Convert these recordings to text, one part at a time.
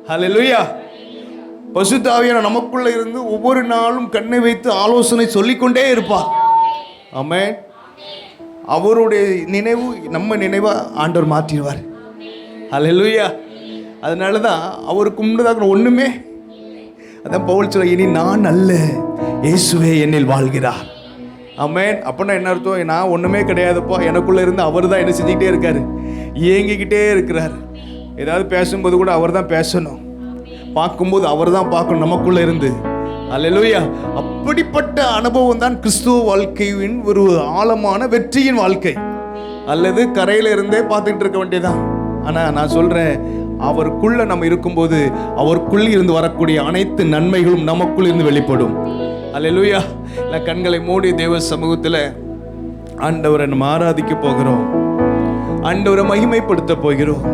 ஹல்லேலூயா. பரிசுத்த ஆவியானவர் நமக்குள்ள இருந்து ஒவ்வொரு நாளும் கண்ணை வைத்து ஆலோசனை சொல்லிக்கொண்டே இருப்பார். ஆமென். அவருடைய நினைவு நம்ம நினைவா ஆண்டவர் மாற்றிடுவார். ஹல்லேலூயா. அதனால தான் அவருக்கு முன்னதாக ஒன்றுமே, அதான் பவுல் சொல்ல, இனி நான் அல்ல இயேசுவே என்னில் வாழ்கிறார். ஆமென். அப்படின்னா என்ன அர்த்தம்? நான் ஒன்றுமே கிடையாதுப்பா, எனக்குள்ளே இருந்து அவர் தான் என்ன செஞ்சுக்கிட்டே இருக்காரு, இயங்கிக்கிட்டே இருக்கிறார். ஏதாவது பேசும்போது கூட அவர் தான் பேசணும், பார்க்கும்போது அவர் தான் பார்க்கணும் நமக்குள்ளே இருந்து. அல்லேலூயா. அப்படிப்பட்ட அனுபவம் தான் கிறிஸ்துவ வாழ்க்கையின் ஒரு ஆழமான வெற்றியின் வாழ்க்கை. அல்லது கரையில் இருந்தே பார்த்துக்கிட்டு இருக்க வேண்டியதான். ஆனால் நான் சொல்கிறேன், அவருக்குள்ள நம்ம இருக்கும்போது அவருக்குள் இருந்து வரக்கூடிய அனைத்து நன்மைகளும் நமக்குள் இருந்து வெளிப்படும். அல்லேலூயா. இல்லை, கண்களை மூடி தேவ சமூகத்தில் ஆண்டவரை நம்ம ஆராதிக்க போகிறோம், ஆண்டவரை மகிமைப்படுத்த போகிறோம்.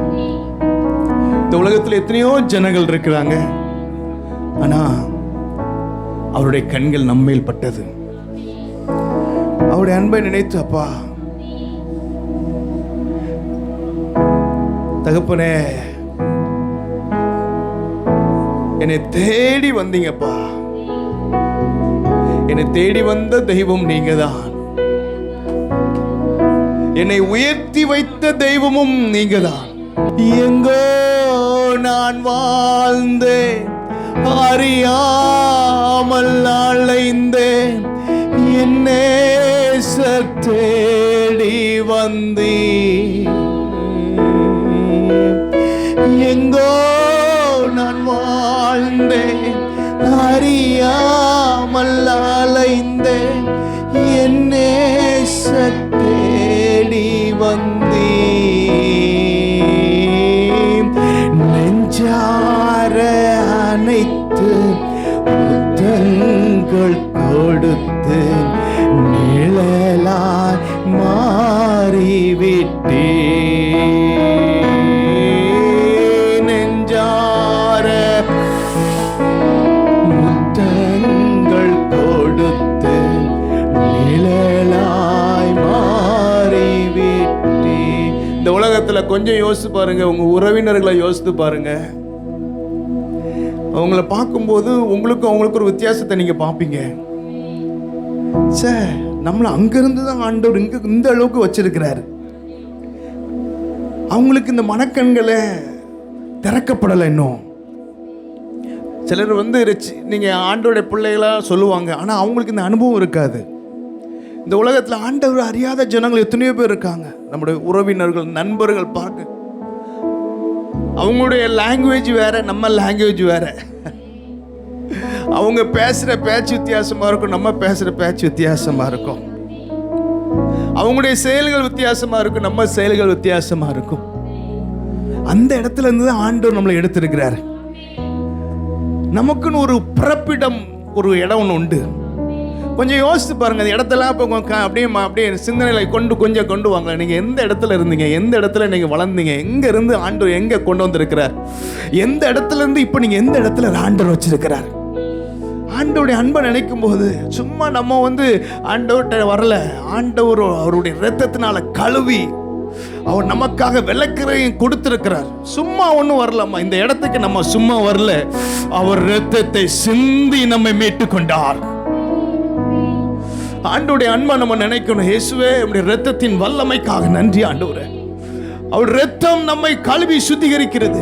இந்த உலகத்தில் எத்தனையோ ஜனங்கள் இருக்கிறாங்க, ஆனா அவருடைய கண்கள் நம்மேல் பட்டது. அவருடைய அன்பை நினைத்து, அப்பா தகப்பனே, என்னை தேடி வந்தீங்கப்பா, என்னை தேடி வந்த தெய்வம் நீங்க தான், என்னை உயர்த்தி வைத்த தெய்வமும் நீங்க தான். எங்கோ நான் வாழ்ந்தேன், அறியாமல் அலைந்தேன், என்னே தேடி வந்தீர். எங்கோ நான் வாழ்ந்தேன், அறியாமல் அலைந்தேன், என்னே தேடி வந்தீர். நெஞ்சார அனைத்து முத்தங்கள் கொடுத்து நிழலாய் மாறிவிட்டே. நெஞ்சார முத்தங்கள் கொடுத்து நிழலாய் மாறிவிட்டே. இந்த உலகத்துல கொஞ்சம் யோசித்து பாருங்க, உங்க உறவினர்களை யோசித்து பாருங்க. அவங்கள பார்க்கும்போது அவங்களுக்கு ஒரு வித்தியாசத்தை நீங்க பார்ப்பீங்க. சார், நம்மளை அங்கிருந்து தான் ஆண்டவர் இங்க இந்த அளவுக்கு வச்சிருக்கிறாரு. அவங்களுக்கு இந்த மனக்கண்களை திறக்கப்படலை இன்னும். சிலர் நீங்க ஆண்டவருடைய பிள்ளைகளா சொல்லுவாங்க, ஆனா அவங்களுக்கு இந்த அனுபவம் இருக்காது. இந்த உலகத்தில் ஆண்டவர் அறியாத ஜனங்கள் எத்தனையோ பேர் இருக்காங்க. நம்முடைய உறவினர்கள், நண்பர்கள் பார்க்க அவங்களுடைய லாங்குவேஜ் வேற, நம்ம லாங்குவேஜ் வேற. அவங்க பேசுற பேச்சு வித்தியாசமா இருக்கும், நம்ம பேசுற பேச்சு வித்தியாசமா இருக்கும். அவங்களுடைய செயல்கள் வித்தியாசமா இருக்கும், நம்ம செயல்கள் வித்தியாசமா இருக்கும். அந்த இடத்துல இருந்து தான் ஆண்டவர் நம்மளை எடுத்திருக்கிறார். நமக்குன்னு ஒரு பிறப்பிடம், ஒரு இடம் ஒன்று உண்டு. கொஞ்சம் யோசித்து பாருங்க. அந்த இடத்தெல்லாம் இப்போ அப்படியே சிந்தனைகளை கொண்டு வாங்க. நீங்கள் எந்த இடத்துல இருந்தீங்க, எந்த இடத்துல நீங்கள் வளர்ந்தீங்க, எங்கே இருந்து ஆண்டவர் எங்கே கொண்டு வந்திருக்கிறார், எந்த இடத்துல இருந்து இப்போ நீங்கள் எந்த இடத்துல ஆண்டவர் வச்சிருக்கிறார். ஆண்டவருடைய அன்பை நினைக்கும் போது சும்மா நம்ம ஆண்டவர்கிட்ட வரல, ஆண்டவர் அவருடைய இரத்தத்தினால கழுவி அவர் நமக்காக விளக்கறையும் கொடுத்திருக்கிறார். சும்மா ஒன்றும் வரலாமா இந்த இடத்துக்கு, நம்ம சும்மா வரல, அவர் இரத்தத்தை சிந்தி நம்மை மீட்டு கொண்டார். ஆண்டவருடைய அன்பை நம்ம நினைக்கணும். இயேசுவே, நம்முடைய இரத்தத்தின் வல்லமைக்காக நன்றி ஆண்டவரே. அவர் இரத்தம் நம்மை கழுவி சுத்திகரிக்கிறது,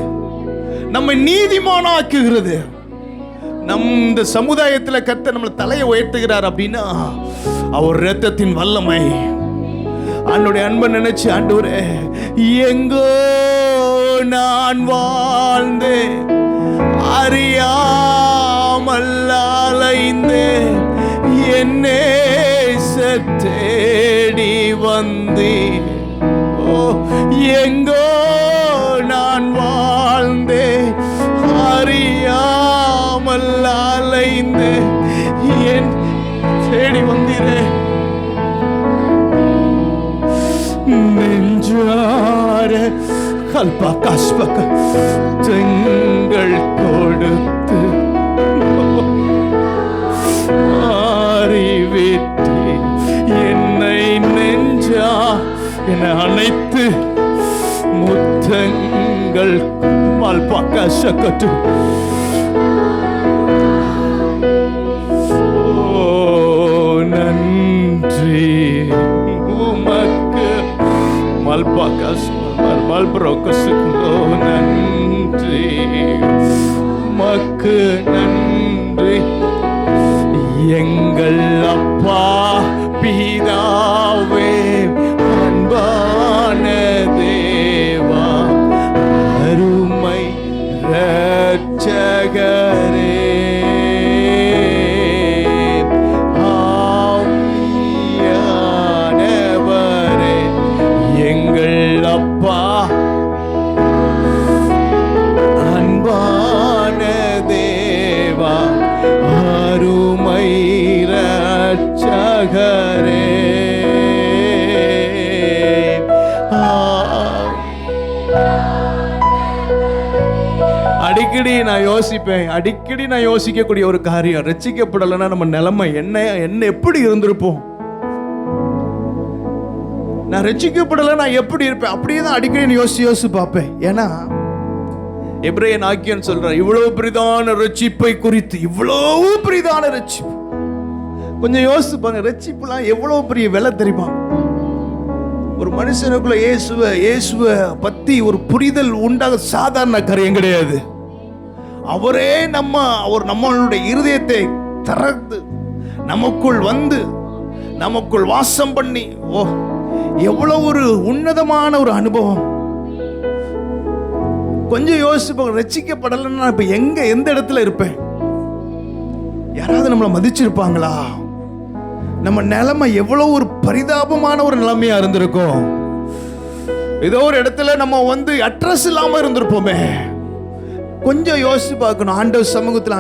நம்மை நீதிமானாக்குகிறது. இந்த சமுதாயத்தில் கர்த்தர் நம்மளை தலையை உயர்த்துகிறார் அப்படின்னா அவர் இரத்தத்தின் வல்லமை. ஆண்டவருடைய அன்பை நினைச்சு, ஆண்டவரே, எங்கோ நான் வாழ்ந்தேன், அறியாமல் அலைந்தேன், என்னே தேடி வந்தீர். ஓ, எங்கோ நான் வாழ்ந்தேன், அறியாமல் அலைந்தேன், என் தேடி வந்தீரே. நெஞ்சார கல்பா காஸ்பக தெங்கள் கொடுத்து அறிவித்து என்னை என்னை அனைத்து முத்தங்கள் மல்பாக்கா சக்கட்டு. நன்றி உமக்கு மல்பாக்கா மல்பரோக்கசுக்குள்ளோ. நன்றி உமக்கு நன்றி எங்கள் அப்பா பிதாவே, அன்பான தேவா, அருமை இரட்சகரே, ஆவியானவரே, எங்கள் அப்பா அன்பான தேவா, அருமை இரட்சகரே. அடிக்கடி நான் யோசிப்பேன், அடிக்கடி நான் யோசிக்கக்கூடிய ஒரு காரியம், ரட்சிக்கப்படலைன்னா நம்ம நிலைமை என்ன எப்படி இருந்திருப்போம்? நான் ரட்சிக்கப்படலை நான் எப்படி இருப்பேன்? அப்படியே தான் அடிக்கடி யோசிச்சு பார்ப்பேன். ஏன்னா எபிரேயன் ஆக்கியன் சொல்றார், இவ்வளவு பெரிதான ரட்சிப்பை குறித்து, இவ்வளவு பெரிதான ரட்சிப்பு. கொஞ்சம் யோசிச்சு பாருங்க, ரட்சிப்புலாம் எவ்வளவு பெரிய விலை தெரியுமா? ஒரு மனுஷனுக்குள்ள இயேசுவ பத்தி ஒரு புரிதல் உண்டாக சாதாரண காரியம் கிடையாது. அவரே நம்மளுடைய இருதயத்தை திறந்து நமக்குள் வந்து நமக்குள் வாசம் பண்ணி, ஓ எவ்வளவு ஒரு உன்னதமான ஒரு அனுபவம். கொஞ்சம் யோசிச்சு, ரட்சிக்கப்படலைன்னா இப்ப எந்த இடத்துல இருப்பேன்? யாராவது நம்மளை மதிச்சிருப்பாங்களா? நம்ம நிலைமை எவ்வளவு ஒரு பரிதாபமான ஒரு நிலைமையா இருந்திருக்கும். ஏதோ ஒரு இடத்துல நம்ம அட்ரஸ் இல்லாம இருந்திருப்போமே. கொஞ்சம் யோசிச்சு பார்க்கணும். ஆண்டவர் சமூகத்தில்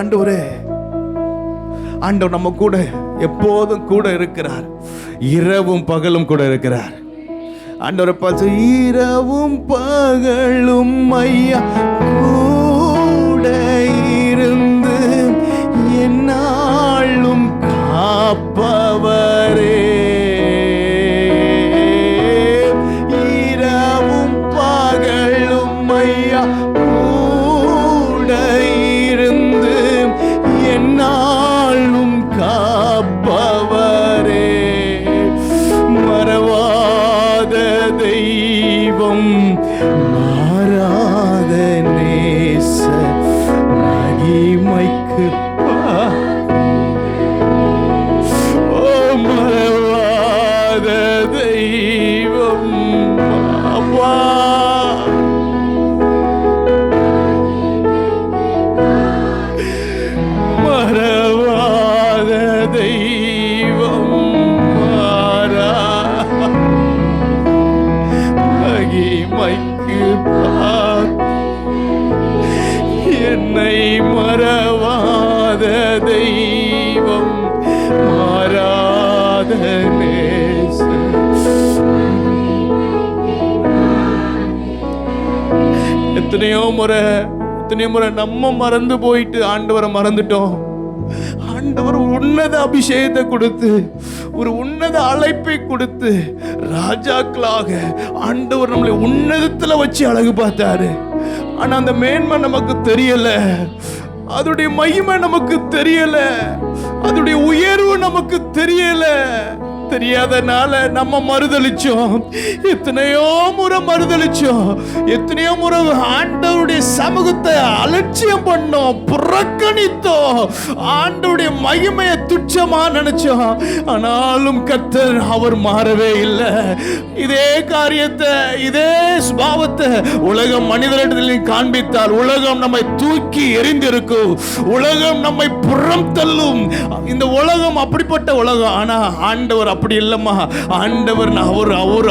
ஆண்டவர் நம்ம கூட எப்போதும் கூட இருக்கிறார். இரவும் பகலும் கூட இருக்கிறார். ஆண்டவரை பார்த்து, இரவும் பகலும் ஐயா கூட இருந்து என்னாலும் காப்பவரே, இரவும் பகலும் ஐயா கூட இருந்து என்னாலும் காப்பவரே, மறவாத தெய்வம், மாறாத நேச, மகிமைக்கு மறவாத தெய்வம் அப்பா, மறவாத தெய்வம், மாறா மகிமைக்கு என்னை மறவாத தெய்வம், மாறாத நேசம். எத்தனையோ முறை நம்ம மறந்து போயிட்டு ஆண்டவரை மறந்துட்டோம். ஆண்டவர் உன்னத அபிஷேகத்தை கொடுத்து, ஒரு உன்னத அழைப்பை கொடுத்து, ராஜாக்களாக ஆண்டவர் நம்மளை உன்னதத்துல வச்சு அழகு பார்த்தாரு. ஆனா அந்த மேன்மை நமக்கு தெரியல, அதோடைய மகிமை நமக்கு தெரியல, அதோடைய உயர்வு நமக்கு தெரியல. தெரியாதனால நம்ம மறுதளிச்சோம். எத்தனையோ முறை மறுதளிச்சோம். எத்தனையோ முறை ஆண்டவருடைய சமூகத்தை அலட்சியம் பண்ணோம், புறக்கணித்தோம். ஆண்டவருடைய மகிமையை துச்சமா நினைச்சோம். ஆனாலும் கர்த்தர் அவர் மாறவே இல்லை. இதே காரியத்தை, இதே சுபாவத்தை உலகம் மனிதரிடத்தில் காண்பித்தால் உலகம் நம்மை தூக்கி எறிந்திருக்கும். உலகம் நம்மை புறம் தள்ளும். இந்த உலகம் அப்படிப்பட்ட உலகம். ஆனா ஆண்டவர் அப்படி இல்லம்மா. ஆண்டவர்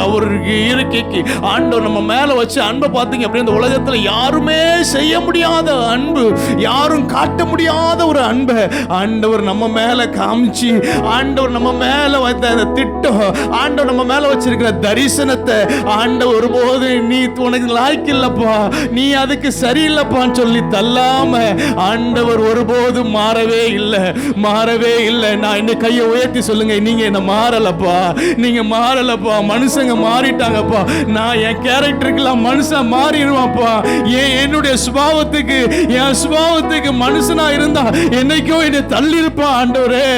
அவருக்கு இருக்கைக்கு ஆண்டவர் நம்ம மேல வச்சு அன்பை பார்த்தீங்க அப்படி இந்த உலகத்துல யாருமே செய்ய முடியாத அன்பு, யாரும் காட்ட முடியாத ஒரு அன்பை ஆண்டவர் நம்ம மேல காமிச்சு, ஆண்டவர் நம்ம மேல வைத்த அந்த திட்டம், ஆண்டவர் நம்ம மேல வச்சிருக்கிற தரிசனத்தை ஆண்டவர் ஒருபோது நீ உனக்கு லாய்க்கு இல்லப்பா, நீ அதுக்கு சரியில்லைப்பான்னு சொல்லி தள்ளாம ஆண்டவர் ஒருபோதும் மாறவே இல்லை, மாறவே இல்லை. நான் இன்னும் கையை உயர்த்தி சொல்லுங்க, நீங்க என்ன மாற மாறலப்பா, நீங்க மாறலப்பா. மனுஷங்க மாறிட்டாங்கப்பா. நான் என் கேரக்டருக்கெல்லாம் மனுஷன் மாறிடுவான்ப்பா. என்னுடைய சுபாவத்துக்கு, என் சுபாவத்துக்கு மனுஷனா இருந்தா என்னைக்கோ என்னை தள்ளி இருப்பான் ஆண்டவரே.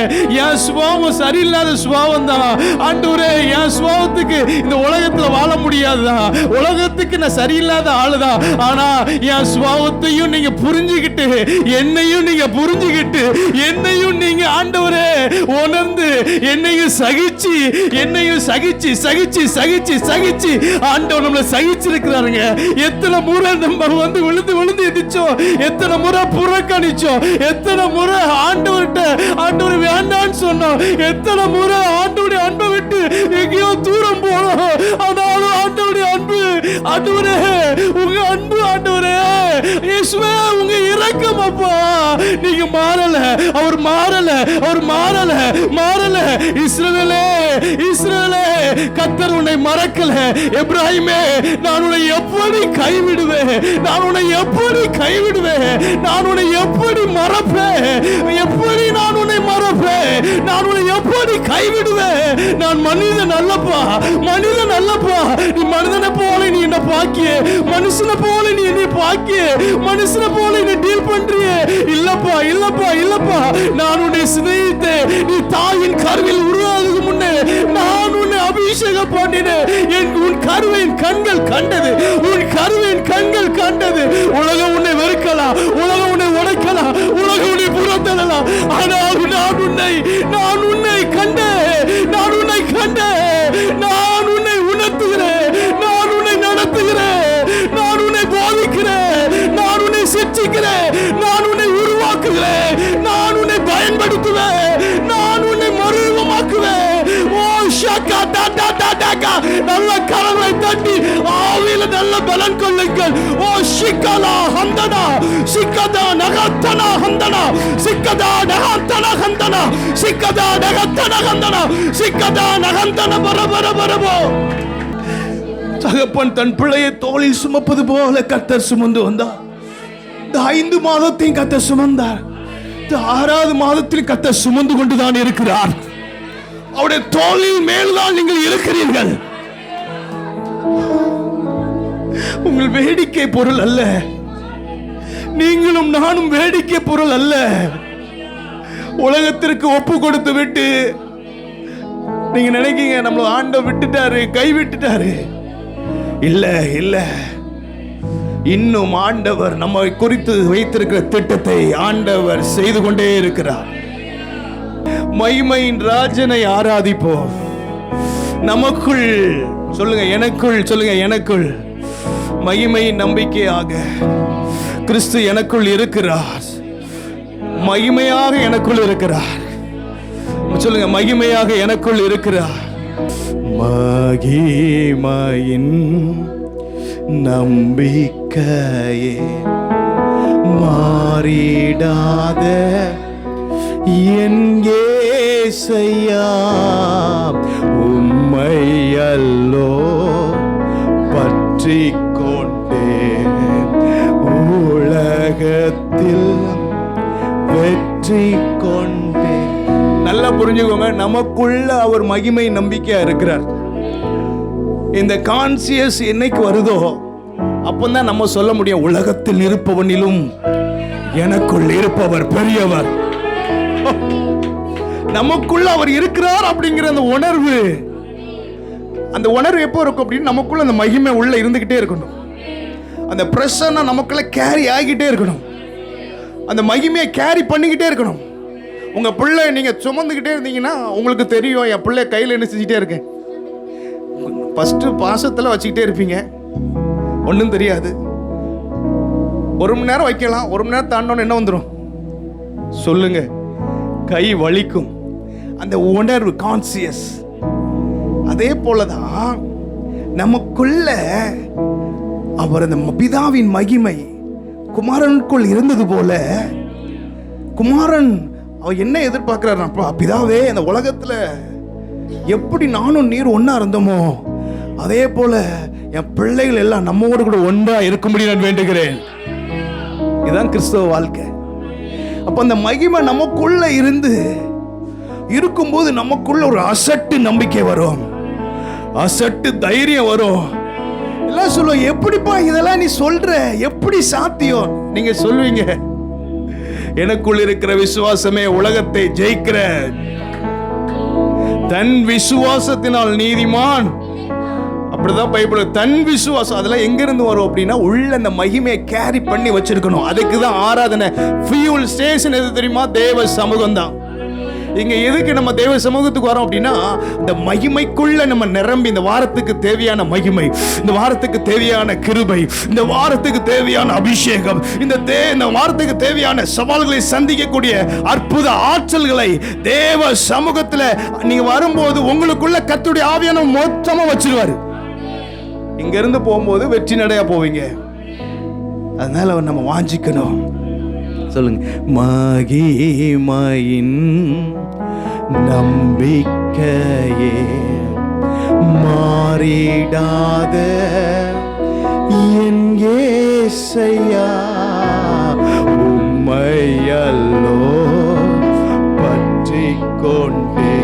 என் சுபாவம் சரியில்லாத சுபாவம் தான் ஆண்டவரே. என் சுபாவத்துக்கு இந்த உலகத்துல வாழ முடியாதுதான். உலகத்துக்கு நான் சரியில்லாத ஆளுதான். ஆனா என் சுபாவத்தையும் நீங்க புரிஞ்சுக்கிட்டு, என்னையும் நீங்க புரிஞ்சுக்கிட்டு, என்னையும் நீங்க ஆண்டவரே உணர்ந்து, என்னையும் சகிச்சு, என்னையும் சகிச்சு சகிச்சு சகிச்சு சகிச்சு ஆண்டவர் நம்மளை சகிச்சிருக்கிறாருங்க. எத்தனை முறை நம்ம வந்து விழுந்து விழுந்து எதிச்சோம், எத்தனை முறை புறக்கணிச்சோம், எத்தனை முறை ஆண்டவர்கிட்ட ஆண்டவர் வேண்டான்னு சொன்னோம், எத்தனை முறை ஆண்டவருடைய அன்பை விட்டு எங்கேயோ தூரம் போனோம். ஆனாலும் ஆண்டவருடைய அன்பு, ஆண்டவரே உங்க அன்பு, ஆண்டவரே இயேசுவே உங்க இரக்கம் அப்பா. நீங்க மாறல, அவர் மாறல, அவர் மாறல மாறல. இஸ்ரவேலே, இஸ்ரவேலே, கர்த்தர் உன்னை மறக்கல. எப்ராஹிமே, நான் உன்னை எப்படி கைவிடுவேன்? நான் உன்னை எப்படி கைவிடுவேன்? நான் உன்னை எப்படி மறப்பேன்? எப்படி நான் உன்னை மறப்பேன்? நான் உன்னை எப்படி கைவிடுவேன்? நான் மனிதன் அல்லப்பா, மனிதன் அல்லப்பா. நீ மனிதனை போல நீ என்ன பாக்கிய, மனுஷனை போல நீ என்னை பாக்கிய, மனுஷனை போல நீ டீல் பண்றியே. இல்லப்பா இல்லப்பா இல்லப்பா, நான் உன்னை சிநேகித்தேன். நீ தாயின் கருவில் உருவாகுது முன்னே நான் உன்னை அபிஷேகம் பண்ணினேன். உன் கருவின் கண்கள் கண்டது, உன் கருவின் கண்கள் கண்டது. உலகம் உன்னை வெறுக்கலாம், உலகம் உன்னை உடைக்கலாம், உலகம் உன்னை புறத்தள்ளலாம். ஆனால் நான் உன்னை கண்டேன், நான் உன்னை கண்டேன். நான் உன்னை உணர்த்துகிறேன், நான் உன்னை நடத்துகிறேன், நான் உன்னை போதிக்கிறேன், நான் உன்னை சிக்ஷிக்கிறேன், நான் உன்னை உருவாக்குகிறேன், நான் உன்னை பயன்படுத்துவேன், நான் உன்னை மறுரூபமாக்குவேன். ஓ ஷாக்கா டாடா டாடா, நல்ல கரங்களை தட்டி ஆவியில நல்ல பலன் கொள்ளுங்கள். ஓ ஷிக்கலா ஹந்தனா, சிக்கதா நகத்தனா ஹந்தனா, சிக்கதா நகத்தனா ஹந்தனா, சிக்கதா நகத்தனா ஹந்தனா, சிக்கதா நகந்தன பரபர பரபோ. தகப்பன் தன் பிள்ளையை தோளில் சுமப்பது போல கர்த்தர் சுமந்து வந்தார். 5 மாதத்தையும் கர்த்தர் சுமந்தார். 6வது மாதத்தில் கர்த்தர் சுமந்து கொண்டுதான் இருக்கிறார். அவருடைய தோளில் மேல்தான் நீங்கள் இருக்கிறீர்கள். உங்கள் வேடிக்கை பொருள் அல்ல, நீங்களும் நானும் வேடிக்கை பொருள் அல்ல. உலகத்திற்கு ஒப்பு கொடுத்து விட்டு நீங்க நினைக்கீங்க நம்மள ஆண்டவர் விட்டுட்டாரு, கை விட்டுட்டாரு. இல்ல இல்ல, இன்னும் ஆண்டவர் நம்மை குறித்து வைத்திருக்கிற திட்டத்தை ஆண்டவர் செய்து கொண்டே இருக்கிறார். மகிமையின் ராஜனை ஆராதிப்போம். நமக்குள் சொல்லுங்க, எனக்குள் சொல்லுங்க, எனக்குள் மகிமையின் நம்பிக்கையாக கிறிஸ்து எனக்குள் இருக்கிறார். மகிமையாக எனக்குள் இருக்கிறார். சொல்லுங்க, மகிமையாக எனக்குள் இருக்கிறார். மகிமையின் நம்பிக்கையே மாறிடாத என் இயேசையா, உம்மை அல்லோ பற்றிக் கொண்டேன் உலகத்தில் வெற்றி கொண்டேன். நல்லா புரிஞ்சுக்கோங்க, நமக்குள்ள அவர் மகிமை நம்பிக்கையா இருக்கிறார். இந்த கான்சியஸ் என்னைக்கு வருதோ அப்பதான் நம்ம சொல்ல முடியும், உலகத்தில் இருப்பவனிலும் எனக்குள் இருப்பவர் பெரியவர். நமக்குள்ள அவர் இருக்கிறார் அப்படிங்கிற அந்த உணர்வு, அந்த உணர்வு எப்போ இருக்கும் அப்படின்னு நமக்குள்ள அந்த மகிமை உள்ள இருந்துகிட்டே இருக்கணும். அந்த பிரசன்னா நமக்குள்ள கேரி ஆகிட்டே இருக்கணும். அந்த மகிமையை கேரி பண்ணிக்கிட்டே இருக்கணும். உங்க பிள்ளை நீங்க சுமந்துக்கிட்டே இருந்தீங்கன்னா உங்களுக்கு தெரியும், என் பிள்ளை கையில் என்ன செஞ்சுட்டே இருக்கேன். ஃபர்ஸ்ட் பாசத்தில் வச்சுக்கிட்டே இருப்பீங்க, ஒன்றும் தெரியாது. 1 மணி நேரம் வைக்கலாம், 1 மணி நேரம் தாண்டோன்னு என்ன வந்துடும் சொல்லுங்க, கை வலிக்கும். அந்த உணர்வு கான்சியஸ். அதே போலதான் நமக்குள்ள அவர் அந்த பிதாவின் மகிமை குமாரனுக்குள் இருந்தது போல, குமாரன் அவர் என்ன எதிர்பார்க்கிறார், பிதாவே இந்த உலகத்துல எப்படி நானும் நீர் ஒன்னா இருந்தோமோ அதே போல என் பிள்ளைகள் எல்லாம் நம்மோடு கூட ஒன்றா இருக்கும்படி நான் வேண்டுகிறேன். இதுதான் கிறிஸ்தவ வாழ்க்கை. அப்ப அந்த மகிமை நமக்குள்ள இருந்து இருக்கும்போது நமக்குள்ள ஒரு அசட்டு நம்பிக்கை வரும், அசட்டு தைரியம் வரும். எல்லாம் சொல்லுவோம், எப்படிப்பா இதெல்லாம் நீ சொல்ற, எப்படி சாத்தியம்? நீங்க சொல்வீங்க, எனக்குள் இருக்கிற விசுவாசமே உலகத்தை ஜெயிக்கிற. தன் விசுவாசத்தினால் நீதிமான், அப்படிதான் பைபிள். தன் விசுவாசம் அதெல்லாம் எங்க இருந்து வரும் அப்படின்னா, உள்ள அந்த மகிமையை கேரி பண்ணி வச்சிருக்கணும். அதுக்கு தான் ஆராதனை. ஃபியூல் ஸ்டேஷன் எது தெரியுமா? தேவ சமூகம் தான். இங்க எதுக்கு நம்ம தேவ சமூகத்துக்கு வரோம் அப்படின்னா, இந்த மகிமைக்குள்ள நம்ம நிரம்பி, இந்த வாரத்துக்கு தேவையான மகிமை, இந்த வாரத்துக்கு தேவையான கிருபை, இந்த வாரத்துக்கு தேவையான அபிஷேகம், இந்த வாரத்துக்கு தேவையான சவால்களை சந்திக்கக்கூடிய அற்புத ஆற்றல்களை தேவ சமூகத்துல நீங்க வரும்போது உங்களுக்குள்ள கர்த்தருடைய ஆவியானவர் மொத்தமா வச்சிருவாரு. இங்க இருந்து போகும்போது வெற்றி நடையா போவீங்க. அதனால நம்ம வாஞ்சிக்கணும். சொல்லுங்க, மகிமையின் நம்பிக்கையே மாறிடாத என் இயேசையா, உம்மையல்லோ பற்றிக் கொண்டே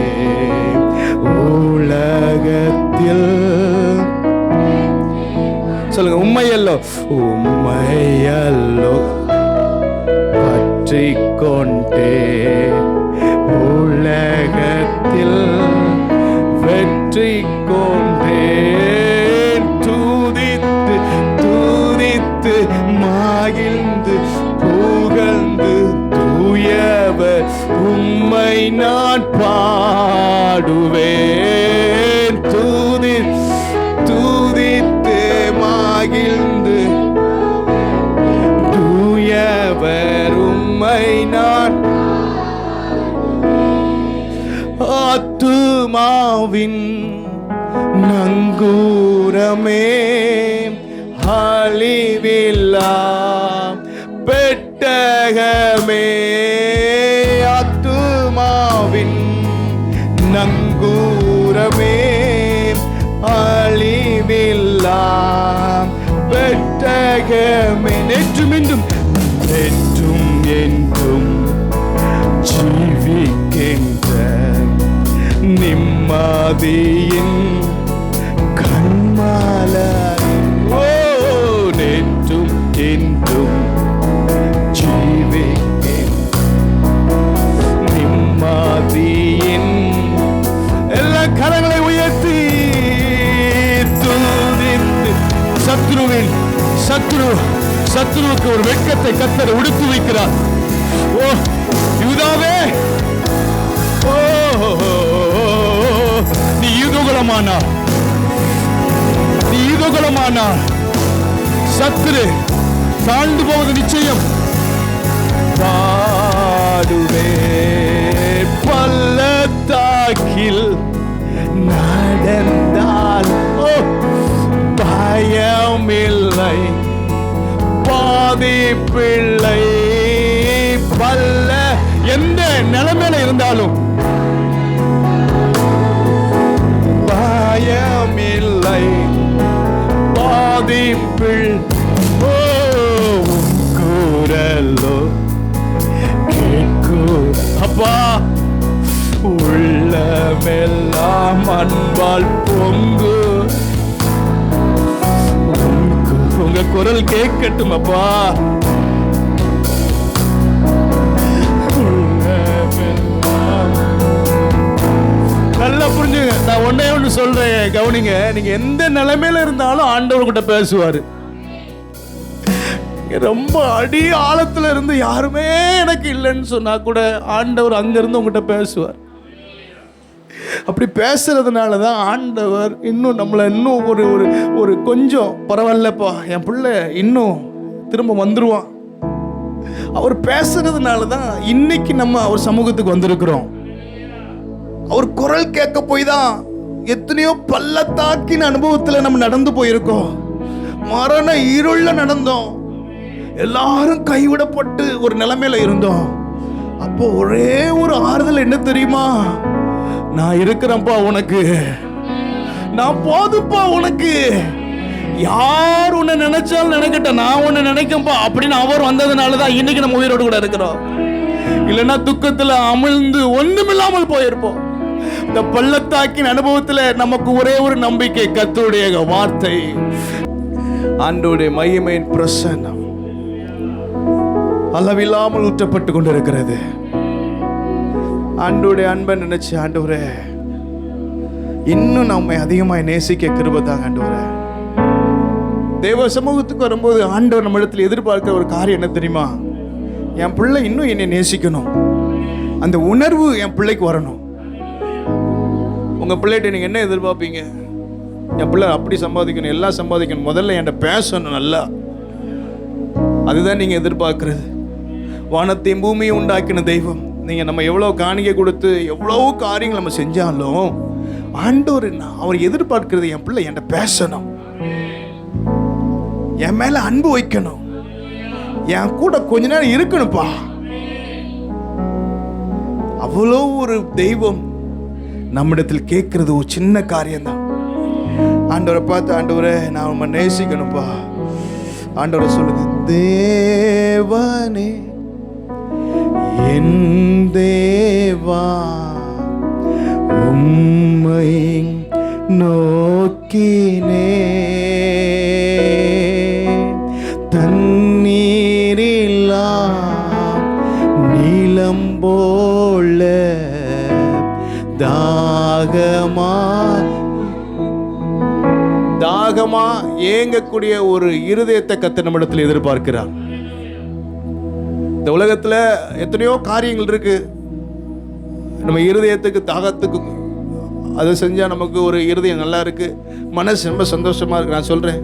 உலகத்தில். சொல்லுங்க, உம்மையல்லோ, உம்மையல்லோ பற்றிக் கொண்டே உலகத்தில் வெற்றி கொண்டேன். துதித்து துதித்து மகிழ்ந்து புகழ்ந்து தூயவர் உம்மை நான் பாடுவேன். துதித்து மகிழ்ந்து தூயவர் உம்மை நான். ஆத்துமாவின் நங்கூரமே, அழிவில்லா பெட்டகமே. ஆத்துமாவின் நங்கூரமே, அழிவில்லா பெட்டகமே. நேற்றும் இன்றும் நேற்றும் என்றும் ஜீவிக்கின்ற நிம்மதியின் கண்மலர். ஓ, நேற்றும் என்றும் ஜீவிக்கின்ற நிம்மதியின். எல்லா கரங்களை உயர்த்தி துதித்து. சத்துருவுக்கு ஒரு வெட்கத்தை கர்த்தர் உடுத்து வைக்கிறார். ஓ யூதாவே, ஓ நீ யுககுலமானார், சத்துரு தாழ்ந்து போவது நிச்சயம். பாடுவே பள்ளத்தாக்கில் நடந்தால் பயமில்லை, பாதிப்பில்லை. பல்ல எந்த நிலைமையில இருந்தாலும் பயமில்லை, பாதிப்பில். கூறலோ கேட்கூ அப்பா, உள்ளமெல்லாம் அன்பால் பொங்கு. உங்க குரல் கேட்கட்டும் அப்பா. நல்லா புரிஞ்சுங்க. நான் ஒன்னே ஒன்று சொல்றேன், கவனிங்க. நீங்க எந்த நிலைமையில இருந்தாலும் ஆண்டவர் கிட்ட பேசுவாரு. ரொம்ப அடி ஆழத்துல இருந்து யாருமே எனக்கு இல்லைன்னு சொன்னா கூட ஆண்டவர் அங்க இருந்து உங்ககிட்ட பேசுவார். அப்படி பேசுறதுனால தான் ஆண்டவர் இன்னும் நம்மளை இன்னும் ஒரு ஒரு ஒரு கொஞ்சம் பரவாயில்லப்பா, என் பிள்ளை இன்னும் திரும்ப வந்துருவான். அவர் பேசுறதுனால தான் இன்னைக்கு நம்ம அவர் சமூகத்துக்கு வந்திருக்கிறோம். அவர் குரல் கேட்க போய் தான் எத்தனையோ பள்ளத்தாக்கின் அனுபவத்துல நம்ம நடந்து போயிருக்கோம். மரண இருள நடந்தோம், எல்லாரும் கைவிடப்பட்டு ஒரு நிலைமையில இருந்தோம். அப்போ ஒரே ஒரு ஆறுதல் என்ன தெரியுமா? நான் இருக்கிறேன்ப்பா உனக்கு, நான் போதுப்பா உனக்கு. யார் உன்னை நினைச்சாலும் நினைக்கட்டும், நான் உன்னை நினைக்கப்பா அப்படின்னு அவர் வந்ததுனாலதான் இன்னைக்கு நம்ம உயிரோடு கூட இருக்கிறோம். இல்லைன்னா துக்கத்துல அமிழ்ந்து ஒண்ணுமில்லாமல் போயிருப்போம். இந்த பள்ளத்தாக்கின் அனுபவத்துல நமக்கு ஒரே ஒரு நம்பிக்கை, கர்த்தருடைய வார்த்தை, ஆண்டவருடைய மகிமையின் பிரசன்னம் அளவில்லாமல் ஊற்றப்பட்டு கொண்டிருக்கிறது. ஆண்டவருடைய அன்பை நினைச்சு, ஆண்டவரே இன்னும் நம்மை அதிகமாய் நேசிக்க கிருபை தாங்க ஆண்டவரே. தேவ சமூகத்துக்கு வரும்போது ஆண்டவர் நம்ம இடத்துல எதிர்பார்க்கிற ஒரு காரியம் என்ன தெரியுமா? என் பிள்ளை இன்னும் என்னை நேசிக்கணும், அந்த உணர்வு என் பிள்ளைக்கு வரணும். உங்க பிள்ளைகிட்ட நீங்க என்ன எதிர்பார்ப்பீங்க? என் பிள்ளை அப்படி சம்பாதிக்கணும், எல்லாம் சம்பாதிக்கணும், முதல்ல என்கிட்ட பேசணும் நல்லா. அதுதான் நீங்க எதிர்பார்க்கிறது. வானத்தையும் பூமியை உண்டாக்கின தெய்வம். நீங்க நம்ம எவ்வளவு காணிக்கை கொடுத்து எவ்வளவு காரியங்கள் நம்ம செஞ்சாலும் ஆண்டவர் அவர் எதிர்பார்க்கிறது என் பிள்ளை என்கிட்ட பேசணும், என் மேல அன்பு வைக்கணும், என் கூட கொஞ்ச நேரம் இருக்கணும்ப்பா. அவ்வளோ ஒரு தெய்வம் நம்மிடத்தில் கேட்கறது ஒரு சின்ன காரியம்தான். ஆண்டவரை பார்த்து, ஆண்டவரை நான் நம்ம நேசிக்கணும்ப்பா. ஆண்டவரை சொல்லுங்க, தேவனே என் தேவா உம்மை நோக்கினே, தண்ணீரில்லா நீலம் போல தாகமா ஏங்கக்கூடிய ஒரு இருதயத்தை கர்த்தர் நம்மிடத்தில் எதிர்பார்க்கிறார். இந்த உலகத்துல எத்தனையோ காரியங்கள் இருக்கு. நம்ம இருதயத்துக்கு தாகத்துக்கு அதை செஞ்சா நமக்கு ஒரு இருதயம் நல்லா இருக்கு, மனசு ரொம்ப சந்தோஷமா இருக்கு. நான் சொல்றேன்,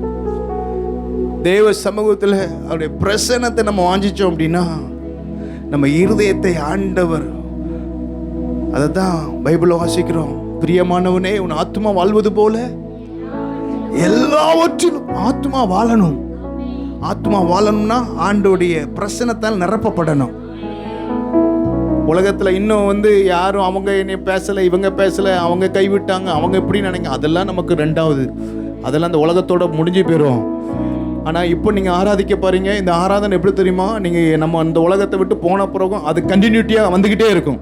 தேவ சமூகத்தில் அவருடைய பிரசன்னத்தை நம்ம வாஞ்சிச்சோம் அப்படின்னா நம்ம இருதயத்தை ஆண்டவர், அதை தான் பைபிளில் வாசிக்கிறோம், பிரியமானவனே உன் ஆத்மா வாழ்வது போல எல்லாவற்றிலும் ஆத்மா வாழணும். ஆத்மா வாழணும்னா ஆண்டோடைய பிரசன்னத்தால் நிரப்பப்படணும். உலகத்தில் இன்னும் யாரும் அவங்க என்னை பேசலை, இவங்க பேசலை, அவங்க கைவிட்டாங்க, அவங்க எப்படி நினைக்க, அதெல்லாம் நமக்கு ரெண்டாவது, அதெல்லாம் அந்த உலகத்தோட முடிஞ்சு போயிடும். ஆனால் இப்போ நீங்கள் ஆராதிக்க பாருங்க, இந்த ஆராதனை எப்படி தெரியுமா? நீங்கள் நம்ம அந்த உலகத்தை விட்டு போன பிறகும் அது கண்டினியூட்டியாக வந்துக்கிட்டே இருக்கும்.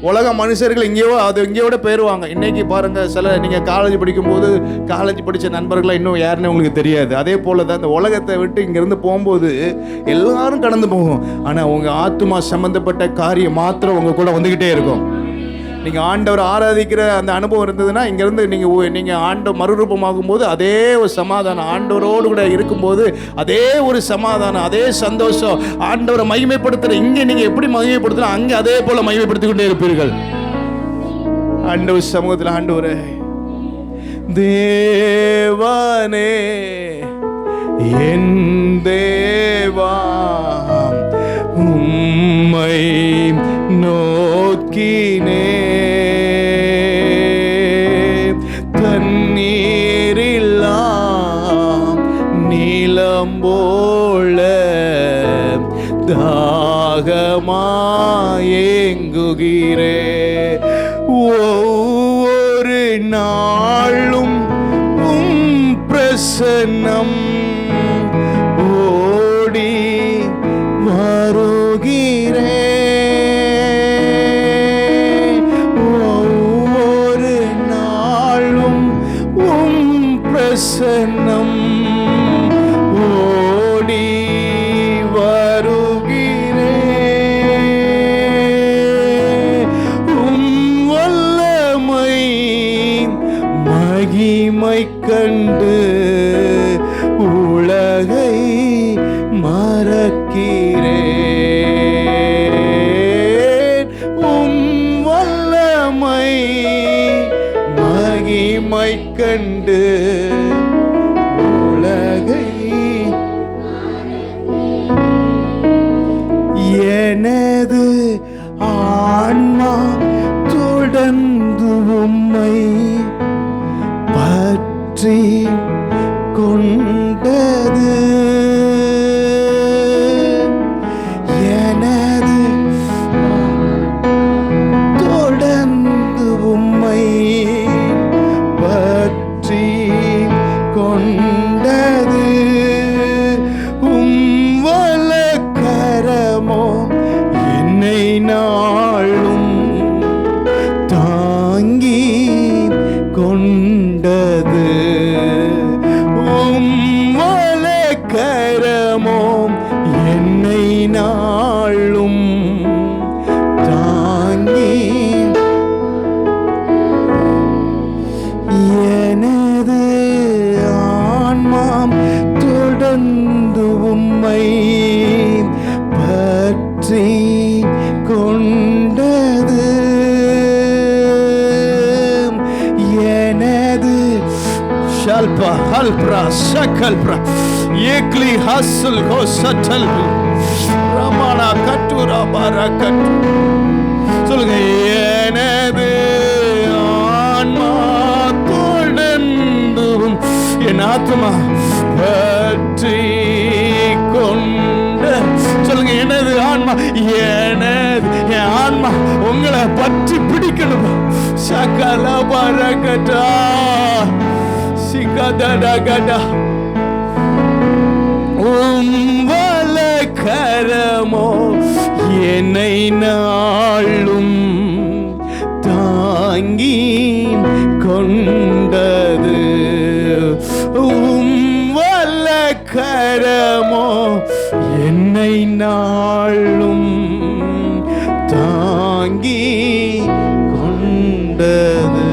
உலக மனுஷர்கள் எங்கேயோட போயிடுவாங்க. இன்னைக்கு பாருங்க, சில நீங்கள் காலேஜ் படிக்கும்போது காலேஜ் படித்த நண்பர்களாக இன்னும் யாருன்னு உங்களுக்கு தெரியாது. அதே போல தான் இந்த உலகத்தை விட்டு இங்கேருந்து போகும்போது எல்லாரும் கடந்து போகும். ஆனால் உங்கள் ஆத்மா சம்மந்தப்பட்ட காரியம் மாத்திரம் உங்கள் கூட வந்துக்கிட்டே இருக்கும். நீங்கள் ஆண்டவர் ஆராதிக்கிற அந்த அனுபவம் இருந்ததுன்னா இங்கேருந்து நீங்கள் ஆண்டவர் மறுரூபமாகும் போது அதே ஒரு சமாதானம், ஆண்டவரோடு கூட இருக்கும்போது அதே ஒரு சமாதானம், அதே சந்தோஷம், ஆண்டவரை மகிமைப்படுத்துகிற இங்கே நீங்கள் எப்படி மகிமைப்படுத்துகிறோம் அங்கே அதே போல் மகிமைப்படுத்திக் கொண்டே இருப்பீர்கள். ஆண்டவர் சமூகத்தில், ஆண்டவரே தேவனே என் தேவா உம்மை நோக்கினே, தண்ணீரில்லா நீலம் போல தாகமாயேங்குகிறே, ஒவ்வொரு நாளும் உம் பிரசன்னம் ஓடி வருகிறே, ஒவ்வொரு நாளும் உம் பிரசன்னம் ஓடி வருகிறே, உம் வல்லமை மகிமை கண்டு உலகை மறக்கிறேன், உம் வல்லமை மகிமை கண்டு உலகை, எனது ஆன்மா தொடர்ந்து உம்மை பற்றி கொண்டது, எனது தொடர்ந்து உம்மை பற்றி kalpra sakalpra yekli hasul go satal ramana katura barakatu. சொல்லுங்க, எனது ஆன்மா தொடர்ந்தும் என் ஆத்மா பற்றி கொண்ட. சொல்லுங்க, எனது ஆன்மா, என் ஆன்மா உங்களை பற்றி பிடிக்கணும். சகல பரகட்டா சிகதடகடா கரமோ என்னை நாளும் தாங்கி கொண்டது. வல்ல கரமோ என்னை நாளும் தாங்கி கொண்டது.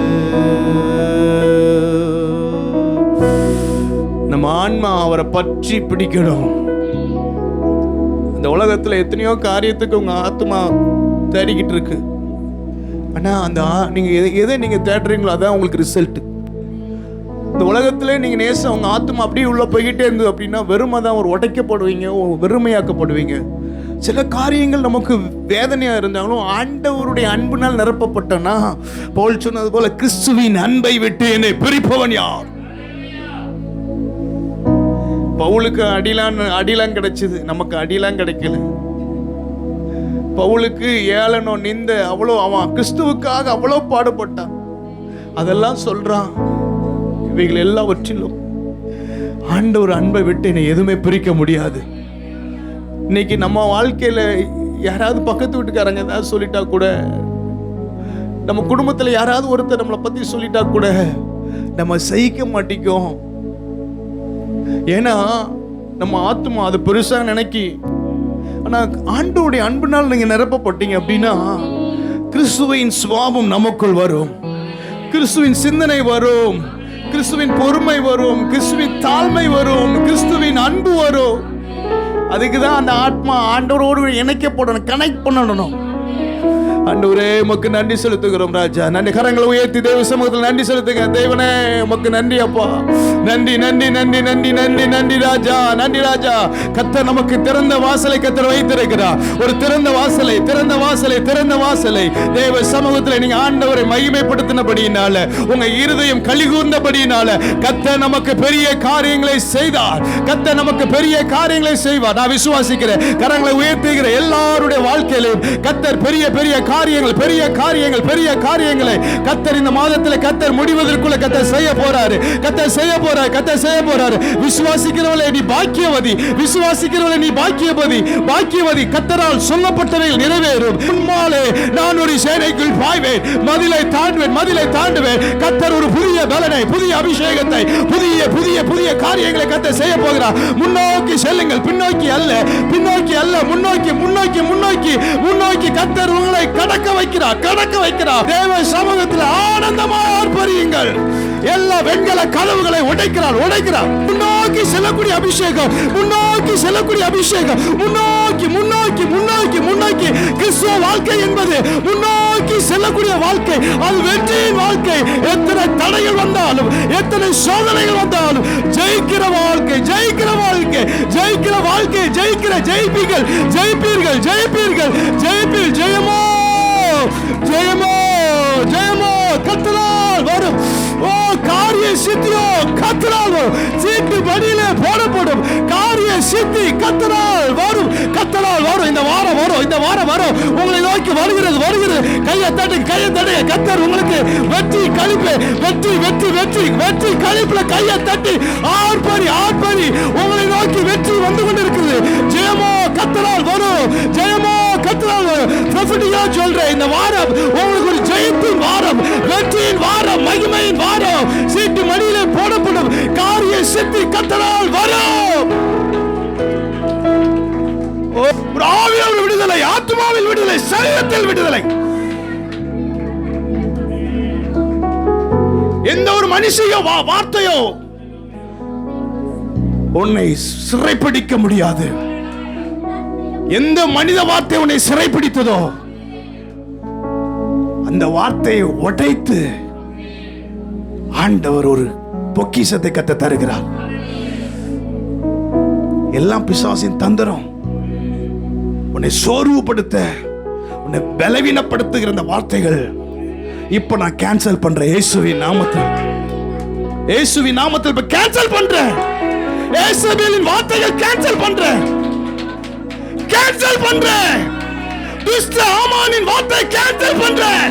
நம்ம ஆன்மா அவரை பற்றி பிடிக்கணும். இந்த உலகத்தில் எத்தனையோ காரியத்துக்கு உங்க ஆத்மா தேடிக்கிட்டு இருக்கு. ஆனா அந்த நீங்க எதை நீங்க தேடுறீங்களோ அதான் உங்களுக்கு ரிசல்ட். இந்த உலகத்துல நீங்க நேசம் உங்க ஆத்மா அப்படியே உள்ள போய்கிட்டே இருந்தது அப்படின்னா வெறுமை தான், ஒரு உடைக்கப்படுவீங்க, வெறுமையாக்கப்படுவீங்க. சில காரியங்கள் நமக்கு வேதனையா இருந்தாலும் ஆண்டவருடைய அன்பினால் நிரப்பப்பட்டனா, பவுல் சொன்னது போல கிறிஸ்துவின் அன்பை விட்டு என்னை பிரிப்பவன் யார்? பவுலுக்கு அடிலாம் கிடைச்சது, நமக்கு அடிலாம் கிடைக்கல. பவுலுக்கு ஏளனோ நிந்த அவ்வளோ, அவன் கிறிஸ்துவுக்காக அவ்வளோ பாடுபட்டான். அதெல்லாம் சொல்றான். இவைகள் எல்லாவற்றிலும் ஆண்டவர் அன்பை விட்டு என்னை எதுவுமே பிரிக்க முடியாது. இன்னைக்கு நம்ம வாழ்க்கையில யாராவது பக்கத்து வீட்டுக்காரங்க ஏதாவது சொல்லிட்டா கூட, நம்ம குடும்பத்தில் யாராவது ஒருத்தர் நம்மளை பத்தி சொல்லிட்டா கூட நம்ம சகிக்க மாட்டேங்கும். ஏன்னா நம்ம ஆத்மா அது பெருசா நினைக்கி. ஆனா ஆண்டவருடைய அன்பினால் நீங்க நிரப்பப்பட்டீங்க அப்படின்னா கிறிஸ்துவின் சுபாவம் நமக்குள் வரும், கிறிஸ்துவின் சிந்தனை வரும், கிறிஸ்துவின் பொறுமை வரும், கிறிஸ்துவின் தாழ்மை வரும், கிறிஸ்துவின் அன்பு வரும். அதுக்கு தான் அந்த ஆத்மா ஆண்டவரோடு இணைக்கப்படணும், கனெக்ட் பண்ணணும். ஆண்டவரே உமக்கு நன்றி செலுத்துகிறோம் ராஜா. நன்றி. கரங்களை உயர்த்தி தேவ சமூகத்தில் நன்றி செலுத்துங்க. தேவனே உமக்கு நன்றி அப்பா. நன்றி நன்றி நன்றி நன்றி நன்றி நன்றி ராஜா, நன்றி ராஜா. கர்த்தர் நமக்கு திறந்த வாசலை கர்த்தர் வைத்திருக்கிறார். ஒரு திறந்த வாசலை, திறந்த வாசலை, திறந்த வாசலை. தேவ சமூகத்தில் நீங்க ஆண்டவரை மகிமைப்படுத்தினபடியினால, உங்க இருதயம் கலிகூர்ந்தபடியினால கர்த்தர் நமக்கு பெரிய காரியங்களை செய்தார். கர்த்தர் நமக்கு பெரிய காரியங்களை செய்வார். நான் விசுவாசிக்கிறேன். கரங்களை உயர்த்துகிற எல்லாருடைய வாழ்க்கையிலும் கர்த்தர் பெரிய பெரிய காரியங்கள், பெரிய காரியங்கள், பெரிய காரியங்களை கர்த்தர் இந்த மாதத்தில் கர்த்தர் முடிவதற்குள்ள கர்த்தர் செய்ய போறாரு. கர்த்தர் செய்ய போறாரு, கர்த்தர் செய்ய போறாரு. விசுவாசிக்கிறவளே நீ பாக்கியவதி, விசுவாசிக்கிறவளே நீ பாக்கியவதி, பாக்கியவதி. கர்த்தரால் சொல்லப்பட்டவைகள் நிறைவேறும். உம்மாலே நான் ஒரு சேனைக்குள் பாய்வேன், மதிலை தாண்டுவேன், மதிலை தாண்டுவேன். கர்த்தர் ஒரு புதிய பலனை, புதிய அபிஷேகத்தை, புதிய புதிய புதிய காரியங்களை கர்த்தர் செய்ய போகிறார். முன்னோக்கி செல்லுங்கள், பின்னோக்கி அல்ல, பின்னோக்கி அல்ல, முன்னோக்கி முன்னோக்கி முன்னோக்கி முன்னோக்கி. கர்த்தர் உங்களை கடக்க வைக்கிறார், கடக்க வைக்கிறார். தேவ சமூகத்தில் ஆனந்தமாக ஆர்ப்பரியுங்கள். எல்லா வெண்கல கதவுகளை உடைக்கிறார், உடைக்கிறார். முன்னோக்கி செல்லக்கூடிய அபிஷேகம், முன்னோக்கி செல்லக்கூடிய அபிஷேகம், முன்னோக்கி முன்னோக்கி முன்னோக்கி முன்னோக்கி. கிறிஸ்துவ வாழ்க்கை என்பது முன்னோக்கி செல்லக்கூடிய வாழ்க்கை, அது வெற்றியின் வாழ்க்கை. எத்தனை தடைகள் வந்தாலும், எத்தனை சோதனைகள் வந்தாலும் ஜெயிக்கிற வாழ்க்கை, ஜெயிக்கிற வாழ்க்கை, ஜெயிக்கிற வாழ்க்கை, ஜெயிக்கிற ஜெயிப்பீர்கள், ஜெயிப்பீர்கள், ஜெயிப்பீர்கள், ஜெயிப்பீர்கள். ஜெயமோ ஜெயமோ ஜெயமோ கர்த்தரால் வரும். ஓ காரிய சித்தியோ கர்த்தரால் வரும். சீட்டு படியிலே போடப்படும் காரிய சித்தி கர்த்தரால் வரும், கர்த்தரால் வரும். இந்த வாரம் வரும், இந்த வாரம் வரும். உங்களை நோக்கி வருகிறது, வருகிறது. கையை தட்டு, கையை தட்டு. கர்த்தர் உங்களுக்கு வெற்றி கழிப்பு, வெற்றி வெற்றி வெற்றி வெற்றி கழிப்புல கையை தட்டி ஆர்ப்பரி, ஆர்ப்பரி. உங்களை நோக்கி வெற்றி வந்து கொண்டிருக்கிறது. ஜெயமோ கர்த்தரால் வரும், ஜெயமோ கர்த்தரால் வரும். ப்ரொஃபட்டிக்கா சொல்றேன், இந்த வாரம் உங்களுக்கு ஒரு ஜெயத்தின் வாரம், வெற்றியின் வாரம், மகிமையின் வாரம். சீட்டு மடியிலே போடப்படும் காரிய சித்தி கர்த்தரால் வரும். ஒரு ஆவியாவில் விடுதலை, ஆத்மாவில் விடுதலை, சரீரத்தில் விடுதலை. எந்த ஒரு மனுஷையோ வார்த்தையோ உன்னை சிறைப்பிடிக்க முடியாது. எந்த மனித வார்த்தை உன்னை சிறைப்பிடித்ததோ அந்த வார்த்தையை உடைத்து ஆண்டவர் ஒரு பொக்கிஷத்தை கத்த தருகிறார். எல்லாம் பிசாசின் தந்திரம். உன்னை சோர்வுபடுத்த, உன்னை பலவீனப்படுத்துகிற இந்த வார்த்தைகள் இப்ப நான் கேன்சல் பண்றேன். இயேசுவின் நாமத்தில், இயேசுவின் நாமத்தில் இப்ப கேன்சல் பண்றேன். இயேசுவின் வார்த்தைகள் கேன்சல் பண்றேன், கேன்சல் பண்றேன். துஷ்ட ஆமானின் வார்த்தை கேன்சல் பண்றேன்.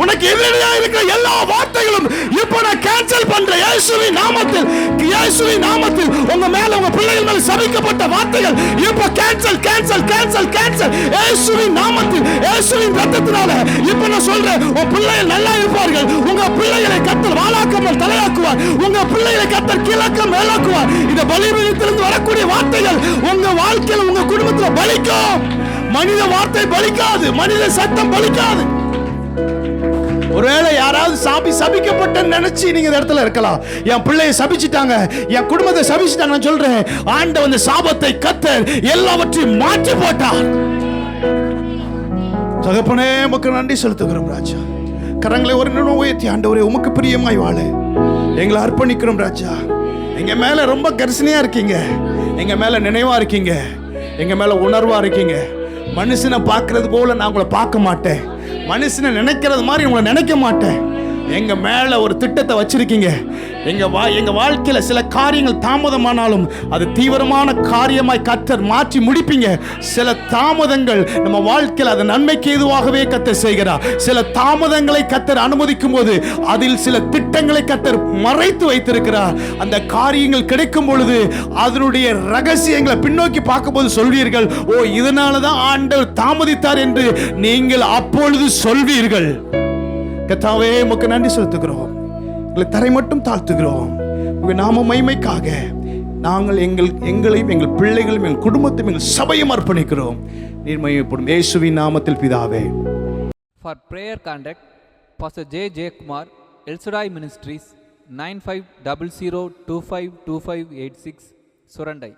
உனக்கு எதிரியா இருக்கிற எல்லா வார்த்தைகளும் இப்ப நான் கேன்சல் பண்றேன். இயேசுவின் நாமத்தில், இயேசுவின் நாமத்தில் உங்க மேல, உங்க பிள்ளைகள் மேல சபிக்கப்பட்ட வார்த்தைகள் இப்ப கேன்சல், கேன்சல், கேன்சல், கேன்சல். இயேசுவின் நாமத்தில், இயேசுவின் ரத்தத்தினால இப்ப நான் சொல்றேன், உங்க பிள்ளைகள் நல்லா இருப்பார்கள். உங்க பிள்ளைகளை கர்த்தர் வாளாக்காமல் தலையாக்குவார். உங்க பிள்ளைகளை கர்த்தர் கீழாக்க மேலாக்குவார். இந்த பலிபீடத்திலிருந்து வரக்கூடிய வார்த்தைகள் உங்க வாழ்க்கையில், உங்க குடும்பத்தில் பலிக்கும். மனித வார்த்தை பலிக்காது, மனித சத்தம் பலிக்காது. ஒருவேளை யாராவது சபிக்கப்பட்ட நினைச்சு நீங்க இந்த இடத்துல இருக்கலாம். என் பிள்ளையை சபிச்சிட்டாங்க, என் குடும்பத்தை சபிச்சிட்டாங்க. நான் சொல்றேன், ஆண்டவர் அந்த சாபத்தை கர்த்தர் எல்லாவற்றையும் மாற்றி போட்டார். தகப்பனே உமக்கு நன்றி செலுத்துகிறோம் ராஜா. கரங்களை ஒரு நிமிடம் உயர்த்தி, ஆண்டவரே உமக்கு பிரியமாய் வாழ எங்களை அர்ப்பணிக்கிறோம் ராஜா. எங்க மேல ரொம்ப கரிசனையா இருக்கீங்க, எங்க மேல நினைவா இருக்கீங்க, எங்க மேல உணர்வா இருக்கீங்க. மனுஷனை பார்க்கறது போல நான் உங்களை பார்க்க மாட்டேன், மனுஷனை நினைக்கிறது மாதிரி உங்களை நினைக்க மாட்டேன். எங்க மேல ஒரு திட்டத்தை வச்சிருக்கீங்க. எங்க வாழ்க்கையில சில காரியங்கள் தாமதமானாலும் அது தீவிரமான காரியமாய் கர்த்தர் மாற்றி முடிப்பீங்க. சில தாமதங்கள் நம்ம வாழ்க்கையில் அது நன்மைக்கு ஏதுவாகவே கர்த்தர் செய்கிறார். சில தாமதங்களை கர்த்தர் அனுமதிக்கும் போது அதில் சில திட்டங்களை கர்த்தர் மறைத்து வைத்திருக்கிறார். அந்த காரியங்கள் கிடைக்கும் பொழுது அதனுடைய ரகசியங்களை பின்னோக்கி பார்க்கும்போது சொல்வீர்கள், ஓ இதனாலதான் ஆண்டவர் தாமதித்தார் என்று நீங்கள் அப்பொழுது சொல்வீர்கள். கர்த்தாவே உமக்கு நன்றி செலுத்துகிறோம், எங்களை தரை மட்டும் தாழ்த்துகிறோம். உங்க நாம மகிமைக்காக நாங்கள் எங்களையும் எங்கள் பிள்ளைகளையும் எங்கள் குடும்பத்தையும் எங்கள் சபையும் அர்ப்பணிக்கிறோம். நீர் மகிமைப்படும் இயேசுவின் நாமத்தில் பிதாவே. For prayer contact Pastor J. Kumar, El Shaddai Ministries, 9500252586, Surandai.